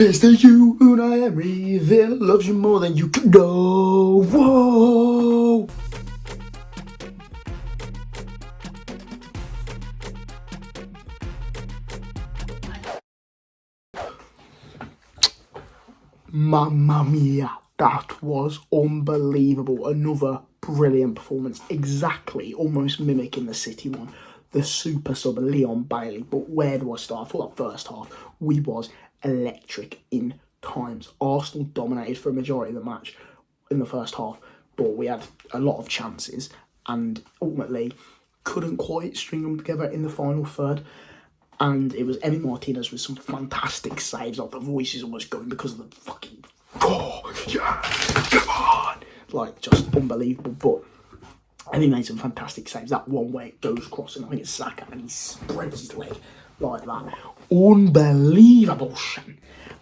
It's the you, Unai Emery, Villa loves you more than you could know. Whoa! Mamma mia, that was unbelievable. Another brilliant performance, exactly, almost mimicking the City one. The super sub Leon Bailey. But where do I start? I thought that first half we was electric in times. Arsenal dominated for a majority of the match in the first half, but we had a lot of chances and ultimately couldn't quite string them together in the final third. And it was Emi Martinez with some fantastic saves. Like the voice is almost going because of the fucking yeah, come on, like just unbelievable. But and he made some fantastic saves. That one where it goes crossing, I think it's Saka, and he spreads his leg like that. Unbelievable.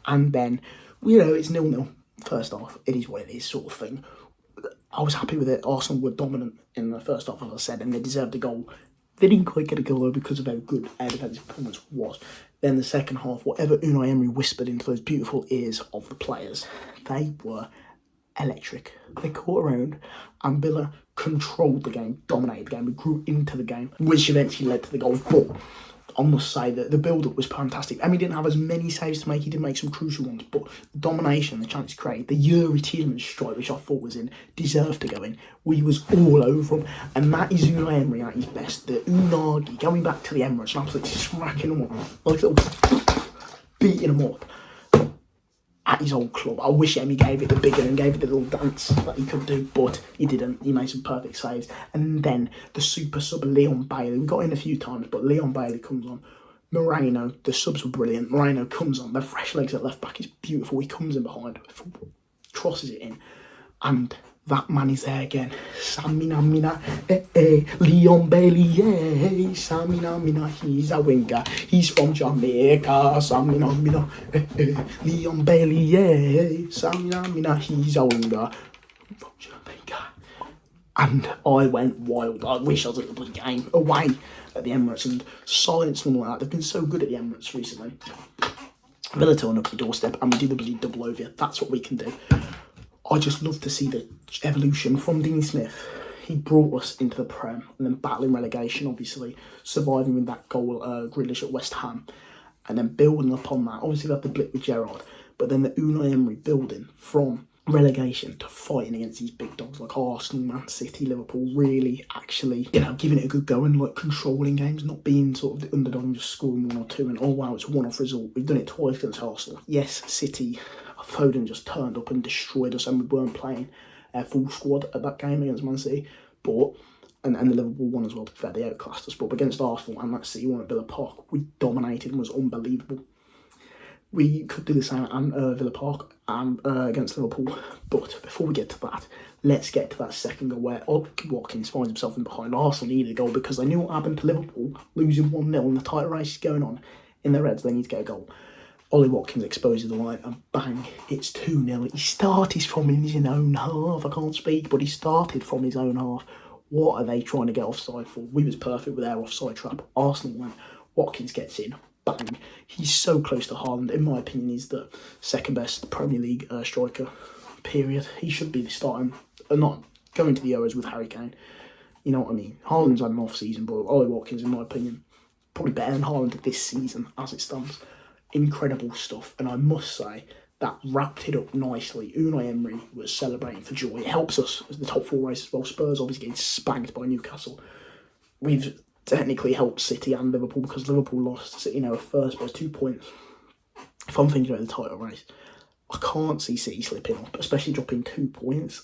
And then, it's 0-0 first half. It is what it is, sort of thing. I was happy with it. Arsenal were dominant in the first half, as I said, and they deserved a goal. They didn't quite get a goal, though, because of how good their defensive performance was. Then the second half, whatever Unai Emery whispered into those beautiful ears of the players, they were electric. They caught around, and Villa controlled the game, dominated the game. We grew into the game, which eventually led to the goal. But I must say that the build-up was fantastic. He didn't have as many saves to make. He did make some crucial ones, but the domination, the chances created, the Yuri Tielemans strike, which I thought was in, deserved to go in. We was all over him, and that is Unai Emery at his best. The Unagi, going back to the Emirates and absolutely smacking them up, like little beating them up at his old club. I wish Emmy gave it the bigger and gave it the little dance that he could do, but he didn't. He made some perfect saves. And then the super sub Leon Bailey. We got in a few times, but Leon Bailey comes on. Moreno, the subs were brilliant. Moreno comes on. The fresh legs at left back is beautiful. He comes in behind, crosses it in, and that man is there again. Samina Mina, Leon Bailey, Samina Mina, he's a winger. He's from Jamaica. Samina Mina, Leon Bailey, Samina Mina, he's a winger. From Jamaica. And I went wild. I wish I was at the game away at the Emirates and silence them like that. They've been so good at the Emirates recently. Villa turn up the doorstep and we do the bloody double over. That's what we can do. I just love to see the evolution from Dean Smith. He brought us into the Prem and then battling relegation, obviously, surviving with that goal, Grealish at West Ham, and then building upon that. Obviously, we had the blip with Gerrard, but then the Unai Emery building from relegation to fighting against these big dogs like Arsenal, Man City, Liverpool, really actually, giving it a good go and like controlling games, not being sort of the underdog and just scoring 1 or 2 and, oh wow, it's a one-off result. We've done it twice against Arsenal. Yes, City, Foden just turned up and destroyed us and we weren't playing full squad at that game against Man City, but and the Liverpool one as well, to be fair, they outclassed us, but against Arsenal and that City one at Villa Park, we dominated and was unbelievable. We could do the same at Villa Park and against Liverpool, but before we get to that, let's get to that second goal where Watkins finds himself in behind. Arsenal needed a goal because they knew what happened to Liverpool, losing 1-0 and the title race is going on in the Reds, they need to get a goal. Ollie Watkins exposes the line and bang, it's 2-0. He started from his own half. I can't speak, but he started from his own half. What are they trying to get offside for? We was perfect with our offside trap. Arsenal went, Watkins gets in, bang. He's so close to Haaland. In my opinion, he's the second best Premier League striker, period. He should be the starting, not going to the Euros with Harry Kane. You know what I mean? Haaland's had an off-season, but Ollie Watkins, in my opinion, probably better than Haaland this season as it stands. Incredible stuff, and I must say that wrapped it up nicely. Unai Emery was celebrating for joy. It helps us as the top 4 race as well. Spurs obviously getting spanked by Newcastle. We've technically helped City and Liverpool because Liverpool lost. City now are first by 2 points. If I'm thinking about the title race, I can't see City slipping up, especially dropping 2 points.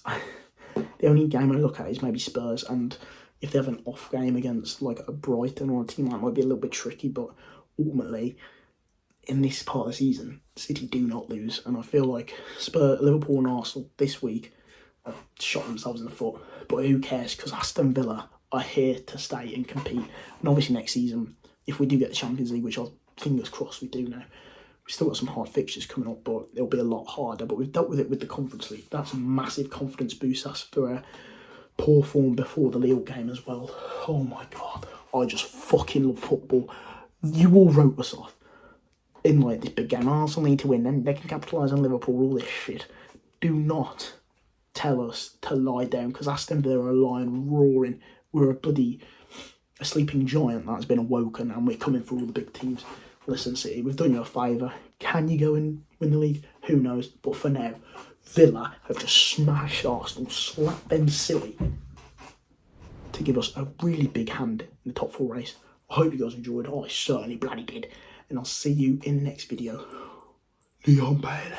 The only game I look at is maybe Spurs, and if they have an off game against like a Brighton or a team that might be a little bit tricky, but ultimately, in this part of the season, City do not lose, and I feel like Liverpool and Arsenal this week have shot themselves in the foot, but who cares, because Aston Villa are here to stay and compete, and obviously next season, if we do get the Champions League, which I'll fingers crossed we do now, we've still got some hard fixtures coming up, but it'll be a lot harder, but we've dealt with it with the Conference League. That's a massive confidence boost after a poor form before the Lille game as well. Oh my God, I just fucking love football. You all wrote us off. in like this big game. Arsenal need to win, then they can capitalise on Liverpool, all this shit. Do not tell us to lie down, because Aston Villa are lying roaring. We're a sleeping giant that's been awoken, and we're coming for all the big teams. Listen, City, we've done you a favour. Can you go and win the league? Who knows? But for now, Villa have just smashed Arsenal, slapped them silly to give us a really big hand in the top 4 race. I hope you guys enjoyed. I certainly bloody did. And I'll see you in the next video. Leon Bailey.